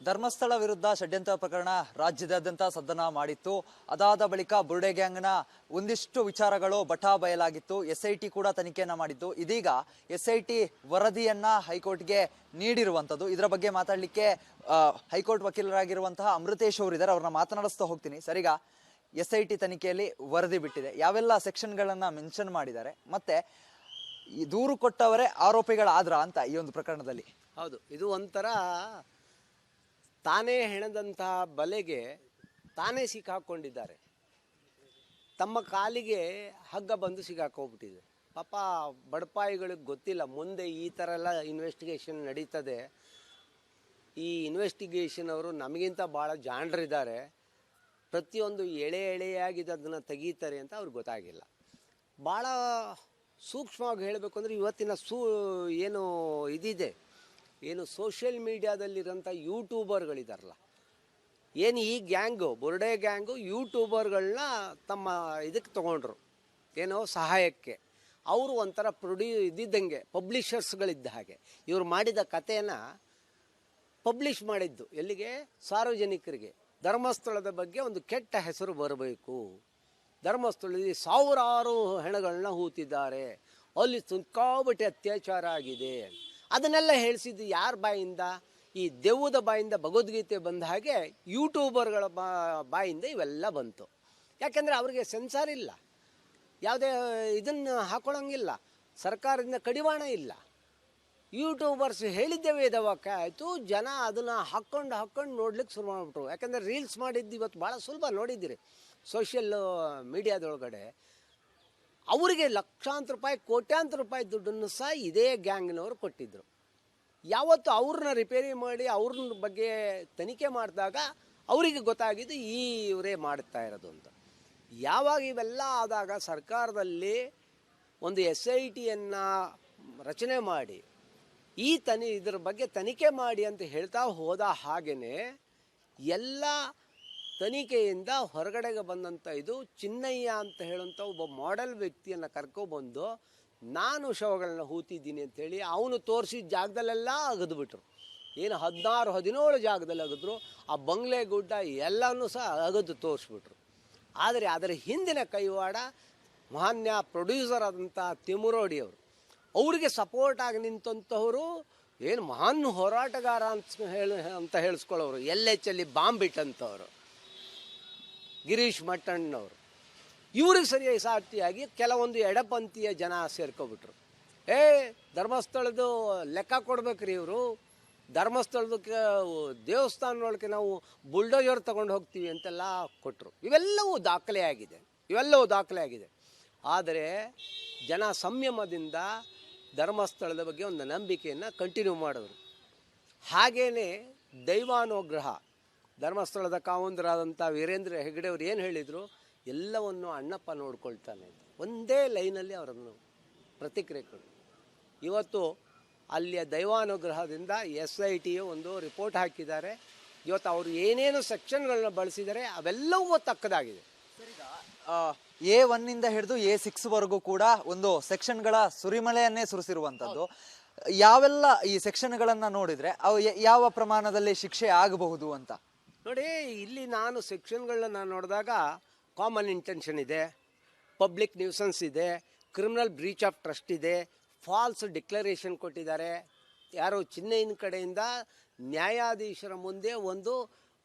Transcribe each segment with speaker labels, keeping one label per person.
Speaker 1: ಧರ್ಮಸ್ಥಳ ವಿರುದ್ಧ ಷಡ್ಯಂತ್ರ ಪ್ರಕರಣ ರಾಜ್ಯದಾದ್ಯಂತ ಸದ್ದನ ಮಾಡಿತ್ತು. ಅದಾದ ಬಳಿಕ ಬುರ್ಡೆ ಗ್ಯಾಂಗ್ನ ಒಂದಿಷ್ಟು ವಿಚಾರಗಳು ಬಯಲಾಗಿತ್ತು. SIT ಕೂಡ ತನಿಖೆಯನ್ನ ಮಾಡಿತ್ತು. ಇದೀಗ SIT ವರದಿಯನ್ನ ಹೈಕೋರ್ಟ್ಗೆ ನೀಡಿರುವಂತದ್ದು. ಇದರ ಬಗ್ಗೆ ಮಾತಾಡಲಿಕ್ಕೆ ಹೈಕೋರ್ಟ್ ವಕೀಲರಾಗಿರುವಂತಹ ಅಮೃತೇಶ್ ಅವರು ಇದ್ದಾರೆ. ಅವ್ರನ್ನ ಮಾತನಾಡಿಸ್ತಾ ಹೋಗ್ತೀನಿ. ಸರಿಗ SIT ತನಿಖೆಯಲ್ಲಿ ವರದಿ ಬಿಟ್ಟಿದೆ. ಯಾವೆಲ್ಲ ಸೆಕ್ಷನ್ಗಳನ್ನ ಮೆನ್ಷನ್ ಮಾಡಿದ್ದಾರೆ, ಮತ್ತೆ ಈ ದೂರು ಕೊಟ್ಟವರೇ ಆರೋಪಿಗಳಾದ್ರ ಅಂತ ಈ ಒಂದು ಪ್ರಕರಣದಲ್ಲಿ.
Speaker 2: ಹೌದು, ಇದು ಒಂಥರ ತಾನೇ ಹೆಣದಂತಹ ಬಲೆಗೆ ತಾನೇ ಸಿಕ್ಕಾಕೊಂಡಿದ್ದಾರೆ. ತಮ್ಮ ಕಾಲಿಗೆ ಹಗ್ಗ ಬಂದು ಸಿಕ್ಕಾಕೋಗ್ಬಿಟ್ಟಿದೆ. ಪಾಪ ಬಡಪಾಯಿಗಳಿಗೆ ಗೊತ್ತಿಲ್ಲ ಮುಂದೆ ಈ ಥರ ಎಲ್ಲ ಇನ್ವೆಸ್ಟಿಗೇಷನ್ ನಡೀತದೆ. ಈ ಇನ್ವೆಸ್ಟಿಗೇಷನ್ ಅವರು ನಮಗಿಂತ ಭಾಳ ಜಾಣರಿದ್ದಾರೆ. ಪ್ರತಿಯೊಂದು ಎಳೆಯಾಗಿದೆ ಅದನ್ನು ತೆಗೀತಾರೆ ಅಂತ ಅವ್ರಿಗೆ ಗೊತ್ತಾಗಿಲ್ಲ. ಭಾಳ ಸೂಕ್ಷ್ಮವಾಗಿ ಹೇಳಬೇಕು ಅಂದರೆ ಇವತ್ತಿನ ಏನು ಇದಿದೆ, ಏನು ಸೋಷಿಯಲ್ ಮೀಡಿಯಾದಲ್ಲಿರೋಂಥ ಯೂಟ್ಯೂಬರ್ಗಳಿದಾರಲ್ಲ, ಏನು ಈ ಗ್ಯಾಂಗು ಬುರ್ಡೆ ಗ್ಯಾಂಗು ಯೂಟ್ಯೂಬರ್ಗಳನ್ನ ತಮ್ಮ ಇದಕ್ಕೆ ತೊಗೊಂಡ್ರು, ಏನೋ ಸಹಾಯಕ್ಕೆ. ಅವರು ಒಂಥರ ಇದ್ದಂಗೆ ಪಬ್ಲಿಷರ್ಸ್ಗಳಿದ್ದ ಹಾಗೆ ಇವರು ಮಾಡಿದ ಕಥೆಯನ್ನು ಪಬ್ಲಿಷ್ ಮಾಡಿದ್ದು ಎಲ್ಲಿಗೆ? ಸಾರ್ವಜನಿಕರಿಗೆ. ಧರ್ಮಸ್ಥಳದ ಬಗ್ಗೆ ಒಂದು ಕೆಟ್ಟ ಹೆಸರು ಬರಬೇಕು, ಧರ್ಮಸ್ಥಳದಲ್ಲಿ ಸಾವಿರಾರು ಹೆಣಗಳನ್ನ ಹೂತಿದ್ದಾರೆ, ಅಲ್ಲಿ ಸಿಕ್ಕಾಪಟ್ಟೆ ಅತ್ಯಾಚಾರ ಆಗಿದೆ. ಅದನ್ನೆಲ್ಲ ಹೇಳಿಸಿದ್ದು ಯಾರ ಬಾಯಿಂದ? ಈ ದೆವ್ವದ ಬಾಯಿಂದ ಭಗವದ್ಗೀತೆ ಬಂದ ಹಾಗೆ ಯೂಟ್ಯೂಬರ್ಗಳ ಬಾಯಿಂದ ಇವೆಲ್ಲ ಬಂತು. ಯಾಕೆಂದರೆ ಅವ್ರಿಗೆ ಸೆನ್ಸಾರ್ ಇಲ್ಲ, ಯಾವುದೇ ಇದನ್ನು ಹಾಕೊಳ್ಳೋಂಗಿಲ್ಲ, ಸರ್ಕಾರದಿಂದ ಕಡಿವಾಣ ಇಲ್ಲ. ಯೂಟ್ಯೂಬರ್ಸ್ ಹೇಳಿದ್ದೇ ವೇದವಾಕ್ಯ ಆಯಿತು. ಜನ ಅದನ್ನು ಹಾಕ್ಕೊಂಡು ನೋಡ್ಲಿಕ್ಕೆ ಶುರು ಮಾಡಿಬಿಟ್ರು. ಯಾಕೆಂದರೆ ರೀಲ್ಸ್ ಮಾಡಿದ್ದು ಇವತ್ತು ಭಾಳ ಸುಲಭ. ನೋಡಿದ್ದೀರಿ ಸೋಷಿಯಲ್ ಮೀಡಿಯಾದೊಳಗಡೆ ಅವರಿಗೆ ಲಕ್ಷಾಂತರ ರೂಪಾಯಿ ಕೋಟ್ಯಾಂತರ ರೂಪಾಯಿ ದುಡ್ಡನ್ನು ಸಹ ಇದೇ ಗ್ಯಾಂಗ್ನವರು ಕೊಟ್ಟಿದ್ದರು. ಯಾವತ್ತು ಅವ್ರನ್ನ ರಿಪೇರಿ ಮಾಡಿ ಅವ್ರನ್ನ ಬಗ್ಗೆ ತನಿಖೆ ಮಾಡಿದಾಗ ಅವರಿಗೆ ಗೊತ್ತಾಗಿದ್ದು ಇವರೇ ಮಾಡ್ತಾ ಇರೋದು ಅಂತ. ಯಾವಾಗ ಇವೆಲ್ಲ ಆದಾಗ ಸರ್ಕಾರದಲ್ಲಿ ಒಂದು SITಯನ್ನು ರಚನೆ ಮಾಡಿ ಇದರ ಬಗ್ಗೆ ತನಿಖೆ ಮಾಡಿ ಅಂತ ಹೇಳ್ತಾ ಹೋದ ಹಾಗೆಯೇ ಎಲ್ಲ ತನಿಖೆಯಿಂದ ಹೊರಗಡೆಗೆ ಬಂದಂಥ ಇದು ಚಿನ್ನಯ್ಯ ಅಂತ ಹೇಳುವಂಥ ಒಬ್ಬ ಮಾಡೆಲ್ ವ್ಯಕ್ತಿಯನ್ನು ಕರ್ಕೊಬಂದು ನಾನು ಶವಗಳನ್ನ ಹೂತಿದ್ದೀನಿ ಅಂಥೇಳಿ ಅವನು ತೋರಿಸಿದ ಜಾಗದಲ್ಲೆಲ್ಲ ಅಗದ್ಬಿಟ್ರು. ಏನು 16-17 ಜಾಗದಲ್ಲಿ ಅಗದ್ರು. ಆ ಬಂಗ್ಲೆ ಗುಡ್ಡ ಎಲ್ಲನೂ ಸಹ ಅಗದು ತೋರಿಸ್ಬಿಟ್ರು. ಆದರೆ ಅದರ ಹಿಂದಿನ ಕೈವಾಡ ಮಾನ್ಯ ಪ್ರೊಡ್ಯೂಸರ್ ಆದಂಥ ತಿಮುರೋಡಿ ಅವರು, ಅವರಿಗೆ ಸಪೋರ್ಟ್ ಆಗಿ ನಿಂತಂಥವರು ಏನು ಮಹಾನ್ ಹೋರಾಟಗಾರ ಅಂತ ಹೇಳಿಸ್ಕೊಳ್ಳೋರು, LHಲ್ಲಿ ಬಾಂಬ್ ಬಿಟ್ಟಂಥವ್ರು ಗಿರೀಶ್ ಮಟ್ಟಣ್ಣವರು. ಇವ್ರಿಗೆ ಸರಿಯಾಗಿ ಸಾಟಿಯಾಗಿ ಕೆಲವೊಂದು ಎಡಪಂಥೀಯ ಜನ ಸೇರ್ಕೊಬಿಟ್ರು. ಧರ್ಮಸ್ಥಳದ್ದು ಲೆಕ್ಕ ಕೊಡ್ಬೇಕ್ರಿ ಇವರು, ಧರ್ಮಸ್ಥಳದಕ್ಕೆ ದೇವಸ್ಥಾನದೊಳಗೆ ನಾವು ಬುಲ್ಡೋಜರ್ ತಗೊಂಡು ಹೋಗ್ತೀವಿ ಅಂತೆಲ್ಲ ಕೊಟ್ಟರು. ಇವೆಲ್ಲವೂ ದಾಖಲೆ ಆಗಿದೆ. ಆದರೆ ಜನ ಸಂಯಮದಿಂದ ಧರ್ಮಸ್ಥಳದ ಬಗ್ಗೆ ಒಂದು ನಂಬಿಕೆಯನ್ನು ಕಂಟಿನ್ಯೂ ಮಾಡಿದ್ರು. ಹಾಗೇ ದೈವಾನುಗ್ರಹ ಧರ್ಮಸ್ಥಳದ ಕಾವಂದರಾದಂಥ ವೀರೇಂದ್ರ ಹೆಗಡೆ ಅವರು ಏನು ಹೇಳಿದರು, ಎಲ್ಲವನ್ನು ಅಣ್ಣಪ್ಪ ನೋಡ್ಕೊಳ್ತಾನೆ ಅಂತ ಒಂದೇ ಲೈನಲ್ಲಿ ಅವರನ್ನು ಪ್ರತಿಕ್ರಿಯೆ ಕೊಟ್ಟರು. ಇವತ್ತು ಅಲ್ಲಿಯ ದೈವಾನುಗ್ರಹದಿಂದ SIT ಒಂದು ರಿಪೋರ್ಟ್ ಹಾಕಿದ್ದಾರೆ. ಇವತ್ತು ಅವರು ಏನೇನು ಸೆಕ್ಷನ್ಗಳನ್ನ ಬಳಸಿದ್ದಾರೆ ಅವೆಲ್ಲವೂ ತಕ್ಕದಾಗಿದೆ.
Speaker 1: A1 ಇಂದ ಹಿಡಿದು A6 ವರೆಗೂ ಕೂಡ ಒಂದು ಸೆಕ್ಷನ್ಗಳ ಸುರಿಮಳೆಯನ್ನೇ ಸುರಿಸಿರುವಂತದ್ದು. ಯಾವೆಲ್ಲ ಈ ಸೆಕ್ಷನ್ಗಳನ್ನ ನೋಡಿದ್ರೆ ಅವು ಯಾವ ಪ್ರಮಾಣದಲ್ಲಿ ಶಿಕ್ಷೆ ಆಗಬಹುದು ಅಂತ
Speaker 2: ನೋಡಿ. ಇಲ್ಲಿ ನಾನು ಸೆಕ್ಷನ್ಗಳನ್ನ ನೋಡಿದಾಗ ಕಾಮನ್ ಇಂಟೆನ್ಷನ್ ಇದೆ, ಪಬ್ಲಿಕ್ ನ್ಯೂಸನ್ಸ್ ಇದೆ, ಕ್ರಿಮಿನಲ್ ಬ್ರೀಚ್ ಆಫ್ ಟ್ರಸ್ಟ್ ಇದೆ, ಫಾಲ್ಸ್ ಡಿಕ್ಲರೇಷನ್ ಕೊಟ್ಟಿದ್ದಾರೆ. ಯಾರೋ ಚಿನ್ನೈನ ಕಡೆಯಿಂದ ನ್ಯಾಯಾಧೀಶರ ಮುಂದೆ ಒಂದು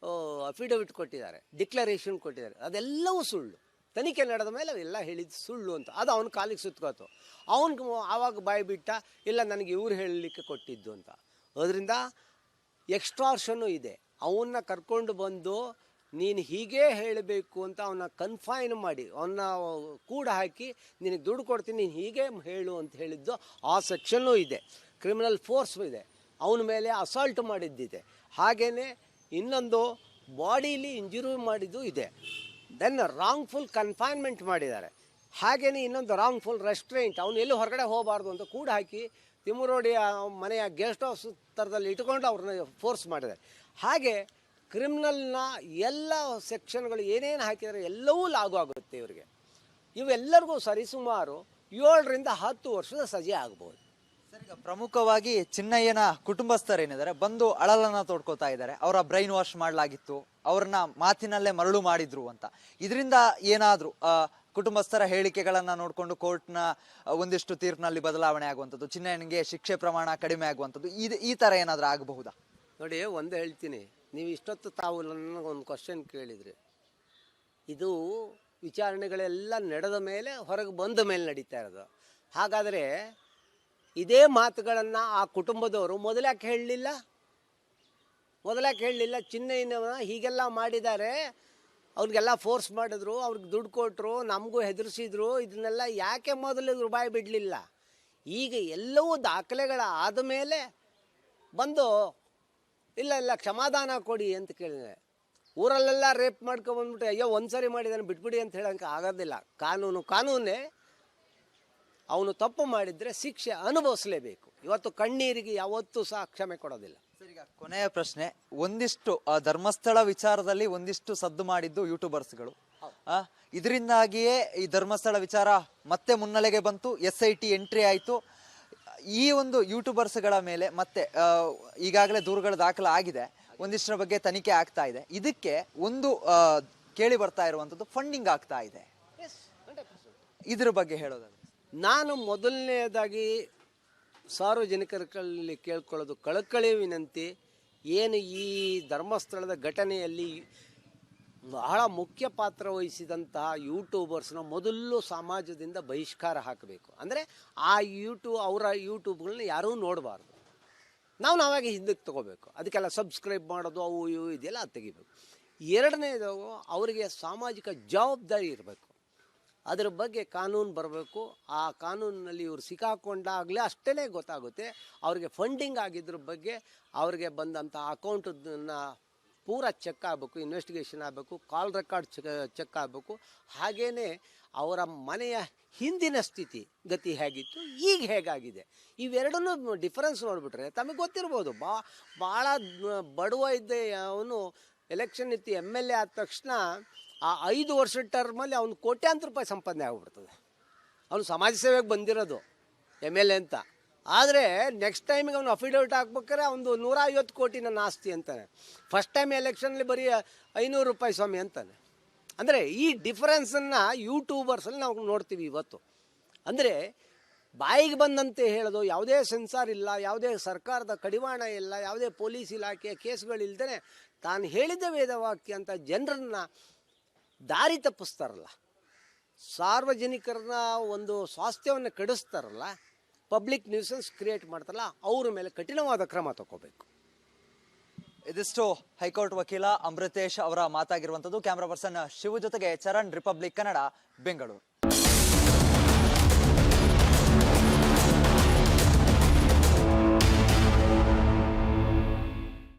Speaker 2: ಅಫಿಡವಿಟ್ ಕೊಟ್ಟಿದ್ದಾರೆ, ಡಿಕ್ಲರೇಷನ್ ಕೊಟ್ಟಿದ್ದಾರೆ. ಅದೆಲ್ಲವೂ ಸುಳ್ಳು. ತನಿಖೆ ನಡೆದ ಮೇಲೆ ಅವೆಲ್ಲ ಹೇಳಿದ್ದು ಸುಳ್ಳು ಅಂತ ಅದು ಅವನ ಕಾಲಿಗೆ ಸುತ್ಕೋತು. ಅವನಿಗೆ ಆವಾಗ ಬಾಯಿ ಬಿಟ್ಟ, ಇಲ್ಲ ನನಗೆ ಇವ್ರು ಹೇಳಲಿಕ್ಕೆ ಕೊಟ್ಟಿದ್ದು ಅಂತ. ಅದರಿಂದ ಎಕ್ಸ್ಟ್ರಾರ್ಷನ್ನು ಇದೆ. ಅವನ್ನ ಕರ್ಕೊಂಡು ಬಂದು ನೀನು ಹೀಗೇ ಹೇಳಬೇಕು ಅಂತ ಅವನ್ನ ಕನ್ಫೈನ್ ಮಾಡಿ ಅವನ್ನ ಕೂಡ ಹಾಕಿ ನಿನಗೆ ದುಡ್ಡು ಕೊಡ್ತೀನಿ ನೀನು ಹೀಗೆ ಹೇಳು ಅಂತ ಹೇಳಿದ್ದು ಆ ಸೆಕ್ಷನ್ನು ಇದೆ. ಕ್ರಿಮಿನಲ್ ಫೋರ್ಸ್ ಇದೆ, ಅವನ ಮೇಲೆ ಅಸಾಲ್ಟ್ ಮಾಡಿದ್ದಿದೆ. ಹಾಗೆಯೇ ಇನ್ನೊಂದು ಬಾಡಿಲಿ ಇಂಜುರಿ ಮಾಡಿದ್ದು ಇದೆ. ದೆನ್ ರಾಂಗ್ಫುಲ್ ಕನ್ಫೈನ್ಮೆಂಟ್ ಮಾಡಿದ್ದಾರೆ. ಹಾಗೆಯೇ ಇನ್ನೊಂದು ರಾಂಗ್ಫುಲ್ ರೆಸ್ಟ್ರೈಂಟ್, ಅವನು ಎಲ್ಲೂ ಹೊರಗಡೆ ಹೋಗಬಾರ್ದು ಅಂತ ಕೂಡ ಹಾಕಿ ತಿಮುರೋಡಿಯ ಮನೆಯ ಗೆಸ್ಟ್ ಹೌಸ್ ಥರದಲ್ಲಿ ಇಟ್ಕೊಂಡು ಅವ್ರನ್ನ ಫೋರ್ಸ್ ಮಾಡಿದ್ದಾರೆ. ಹಾಗೆ ಕ್ರಿಮಿನಲ್ನ ಎಲ್ಲ ಸೆಕ್ಷನ್ಗಳು ಏನೇನು ಹಾಕಿದರೆ ಎಲ್ಲವೂ ಲಾಗು ಆಗುತ್ತೆ ಇವರಿಗೆ. ಇವೆಲ್ಲರಿಗೂ ಸರಿಸುಮಾರು 7 ರಿಂದ 10 ವರ್ಷದ ಸಜೆ ಆಗ್ಬೋದು.
Speaker 1: ಸರ್, ಈಗ ಪ್ರಮುಖವಾಗಿ ಚಿನ್ನಯ್ಯನ ಕುಟುಂಬಸ್ಥರೇನಿದ್ದಾರೆ ಬಂದು ಅಳಲನ್ನ ತೋಡ್ಕೋತಾ ಇದ್ದಾರೆ. ಅವರ ಬ್ರೈನ್ ವಾಶ್ ಮಾಡಲಾಗಿತ್ತು, ಅವ್ರನ್ನ ಮಾತಿನಲ್ಲೇ ಮರಳು ಮಾಡಿದ್ರು ಅಂತ. ಇದರಿಂದ ಏನಾದ್ರೂ ಕುಟುಂಬಸ್ಥರ ಹೇಳಿಕೆಗಳನ್ನ ನೋಡ್ಕೊಂಡು ಕೋರ್ಟ್ನ ಒಂದಿಷ್ಟು ತೀರ್ಪಿನಲ್ಲಿ ಬದಲಾವಣೆ ಆಗುವಂಥದ್ದು, ಚಿನ್ನಯ್ಯನಿಗೆ ಶಿಕ್ಷೆ ಪ್ರಮಾಣ ಕಡಿಮೆ ಆಗುವಂಥದ್ದು, ಈ ತರ ಏನಾದ್ರೂ ಆಗಬಹುದಾ?
Speaker 2: ನೋಡಿ, ಒಂದು ಹೇಳ್ತೀನಿ, ನೀವು ಇಷ್ಟೊತ್ತು ತಾವು ನನಗೊಂದು ಕ್ವಶನ್ ಕೇಳಿದ್ರಿ. ಇದು ವಿಚಾರಣೆಗಳೆಲ್ಲ ನಡೆದ ಮೇಲೆ, ಹೊರಗೆ ಬಂದ ಮೇಲೆ ನಡೀತಾ ಇರೋದು. ಹಾಗಾದರೆ ಇದೇ ಮಾತುಗಳನ್ನು ಆ ಕುಟುಂಬದವರು ಮೊದಲ್ಯಾಕೆ ಹೇಳಲಿಲ್ಲ? ಚಿನ್ನಯ್ಯನವನ ಹೀಗೆಲ್ಲ ಮಾಡಿದ್ದಾರೆ, ಅವ್ರಿಗೆಲ್ಲ ಫೋರ್ಸ್ ಮಾಡಿದ್ರು, ಅವ್ರಿಗೆ ದುಡ್ಡು ಕೊಟ್ಟರು, ನಮಗೂ ಹೆದರಿಸಿದ್ರು, ಇದನ್ನೆಲ್ಲ ಯಾಕೆ ಮೊದಲು ಬಾಯಿ ಬಿಡಲಿಲ್ಲ? ಈಗ ಎಲ್ಲವೂ ದಾಖಲೆಗಳ ಆದ ಮೇಲೆ ಬಂದು ಇಲ್ಲ ಕ್ಷಮಾದಾನ ಕೊಡಿ ಅಂತ ಕೇಳಿದೆ. ಊರಲ್ಲೆಲ್ಲ ರೇಪ್ ಮಾಡ್ಕೊಬಂದ್ಬಿಟ್ಟು ಅಯ್ಯೋ ಒಂದ್ಸರಿ ಮಾಡಿದಾನೆ ಬಿಟ್ಬಿಡಿ ಅಂತ ಹೇಳೋಕ್ಕೆ ಆಗೋದಿಲ್ಲ. ಕಾನೂನೇ. ಅವನು ತಪ್ಪು ಮಾಡಿದರೆ ಶಿಕ್ಷೆ ಅನುಭವಿಸಲೇಬೇಕು. ಇವತ್ತು ಕಣ್ಣೀರಿಗೆ ಯಾವತ್ತೂ ಸಹ ಕ್ಷಮೆ ಕೊಡೋದಿಲ್ಲ.
Speaker 1: ಸರ್, ಈಗ ಕೊನೆಯ ಪ್ರಶ್ನೆ, ಒಂದಿಷ್ಟು ಧರ್ಮಸ್ಥಳ ವಿಚಾರದಲ್ಲಿ ಒಂದಿಷ್ಟು ಸದ್ದು ಮಾಡಿದ್ದು ಯೂಟ್ಯೂಬರ್ಸ್ಗಳು. ಇದರಿಂದಾಗಿಯೇ ಈ ಧರ್ಮಸ್ಥಳ ವಿಚಾರ ಮತ್ತೆ ಮುನ್ನೆಲೆಗೆ ಬಂತು, SIT ಎಂಟ್ರಿ ಆಯಿತು. ಈ ಒಂದು ಯೂಟ್ಯೂಬರ್ಸ್ಗಳ ಮೇಲೆ ಮತ್ತೆ ಈಗಾಗಲೇ ದೂರುಗಳು ದಾಖಲಾಗಿದೆ, ಒಂದಿಷ್ಟರ ಬಗ್ಗೆ ತನಿಖೆ ಆಗ್ತಾ ಇದೆ. ಇದಕ್ಕೆ ಒಂದು ಕೇಳಿ ಬರ್ತಾ ಇರುವಂಥದ್ದು ಫಂಡಿಂಗ್ ಆಗ್ತಾ ಇದೆ. ಇದ್ರ ಬಗ್ಗೆ ಹೇಳೋದಾದ್ರೆ,
Speaker 2: ನಾನು ಮೊದಲನೇದಾಗಿ ಸಾರ್ವಜನಿಕರಲ್ಲಿ ಕೇಳ್ಕೊಳ್ಳೋದು ಕಳಕಳಿ ವಿನಂತಿ, ಏನು ಈ ಧರ್ಮಸ್ಥಳದ ಘಟನೆಯಲ್ಲಿ ಬಹಳ ಮುಖ್ಯ ಪಾತ್ರ ವಹಿಸಿದಂತಹ ಯೂಟ್ಯೂಬರ್ಸ್ನ ಮೊದಲು ಸಮಾಜದಿಂದ ಬಹಿಷ್ಕಾರ ಹಾಕಬೇಕು. ಅಂದರೆ ಆ ಅವರ ಯೂಟ್ಯೂಬ್ಗಳನ್ನ ಯಾರೂ ನೋಡಬಾರ್ದು. ನಾವಾಗೆ ಹಿಂದಕ್ಕೆ ತೊಗೋಬೇಕು. ಅದಕ್ಕೆಲ್ಲ ಸಬ್ಸ್ಕ್ರೈಬ್ ಮಾಡೋದು ಅವು ಇವು ಇದೆಲ್ಲ ಅದು ತೆಗಿಬೇಕು. ಎರಡನೇದು, ಅವರಿಗೆ ಸಾಮಾಜಿಕ ಜವಾಬ್ದಾರಿ ಇರಬೇಕು. ಅದರ ಬಗ್ಗೆ ಕಾನೂನು ಬರಬೇಕು. ಆ ಕಾನೂನಿನಲ್ಲಿ ಇವರು ಸಿಕ್ಕಾಕೊಂಡಾಗಲೇ ಅಷ್ಟೇ ಗೊತ್ತಾಗುತ್ತೆ ಅವ್ರಿಗೆ ಫಂಡಿಂಗ್ ಆಗಿದ್ರ ಬಗ್ಗೆ. ಅವ್ರಿಗೆ ಬಂದಂಥ ಅಕೌಂಟನ್ನು ಪೂರ ಚೆಕ್ ಆಗಬೇಕು, ಇನ್ವೆಸ್ಟಿಗೇಷನ್ ಆಗಬೇಕು, ಕಾಲ್ ರೆಕಾರ್ಡ್ ಚೆಕ್ ಆಗಬೇಕು. ಹಾಗೆಯೇ ಅವರ ಮನೆಯ ಹಿಂದಿನ ಸ್ಥಿತಿ ಗತಿ ಹೇಗಿತ್ತು, ಈಗ ಹೇಗಾಗಿದೆ, ಇವೆರಡನ್ನೂ ಡಿಫರೆನ್ಸ್ ನೋಡಿಬಿಟ್ರೆ ತಮಗೆ ಗೊತ್ತಿರ್ಬೋದು. ಭಾಳ ಬಡವ ಇದ್ದೆ ಅವನು ಎಲೆಕ್ಷನ್ ಇತ್ತು, MLA ಆದ ತಕ್ಷಣ ಆ 5 ವರ್ಷದ ಟರ್ಮಲ್ಲಿ ಅವ್ನು ಕೋಟ್ಯಾಂತರ ರೂಪಾಯಿ ಸಂಪಾದನೆ ಆಗಿಬಿಡ್ತದೆ. ಅವನು ಸಮಾಜ ಸೇವೆಗೆ ಬಂದಿರೋದು MLA ಅಂತ. ಆದರೆ ನೆಕ್ಸ್ಟ್ ಟೈಮಿಗೆ ಅವನು ಅಫಿಡವಿಟ್ ಹಾಕ್ಬೇಕಾದ್ರೆ ಒಂದು 150 ಕೋಟಿ ನನ್ನ ಆಸ್ತಿ ಅಂತಾನೆ. ಫಸ್ಟ್ ಟೈಮ್ ಎಲೆಕ್ಷನ್ಲಿ ಬರೀ 500 ರೂಪಾಯಿ ಸ್ವಾಮಿ ಅಂತಾನೆ. ಅಂದರೆ ಈ ಡಿಫರೆನ್ಸನ್ನು ಯೂಟ್ಯೂಬರ್ಸಲ್ಲಿ ನಾವು ನೋಡ್ತೀವಿ ಇವತ್ತು. ಅಂದರೆ ಬಾಯಿಗೆ ಬಂದಂತೆ ಹೇಳೋದು, ಯಾವುದೇ ಸೆನ್ಸಾರ್ ಇಲ್ಲ, ಯಾವುದೇ ಸರ್ಕಾರದ ಕಡಿವಾಣ ಇಲ್ಲ, ಯಾವುದೇ ಪೊಲೀಸ್ ಇಲಾಖೆಯ ಕೇಸ್ಗಳಿಲ್ದೇ ತಾನು ಹೇಳಿದ ವೇದವಾಕ್ಯ ಅಂತ ಜನರನ್ನು ದಾರಿ ತಪ್ಪಿಸ್ತಾರಲ್ಲ, ಸಾರ್ವಜನಿಕರನ್ನ ಒಂದು ಸ್ವಾಸ್ಥ್ಯವನ್ನು ಕೆಡಿಸ್ತಾರಲ್ಲ, ಪಬ್ಲಿಕ್ ನ್ಯೂಸೆನ್ಸ್ ಕ್ರಿಯೇಟ್ ಮಾಡ್ತಾರಲ್ಲ, ಅವ್ರ ಮೇಲೆ ಕಠಿಣವಾದ ಕ್ರಮ ತಗೋಬೇಕು.
Speaker 1: ಇದಿಷ್ಟು ಹೈಕೋರ್ಟ್ ವಕೀಲ ಅಮೃತೇಶ್ ಅವರ ಮಾತಾಗಿರುವಂಥದ್ದು. ಕ್ಯಾಮ್ರಾ ಪರ್ಸನ್ ಶಿವು ಜೊತೆಗೆ ಚರಣ್, ರಿಪಬ್ಲಿಕ್ ಕನ್ನಡ, ಬೆಂಗಳೂರು.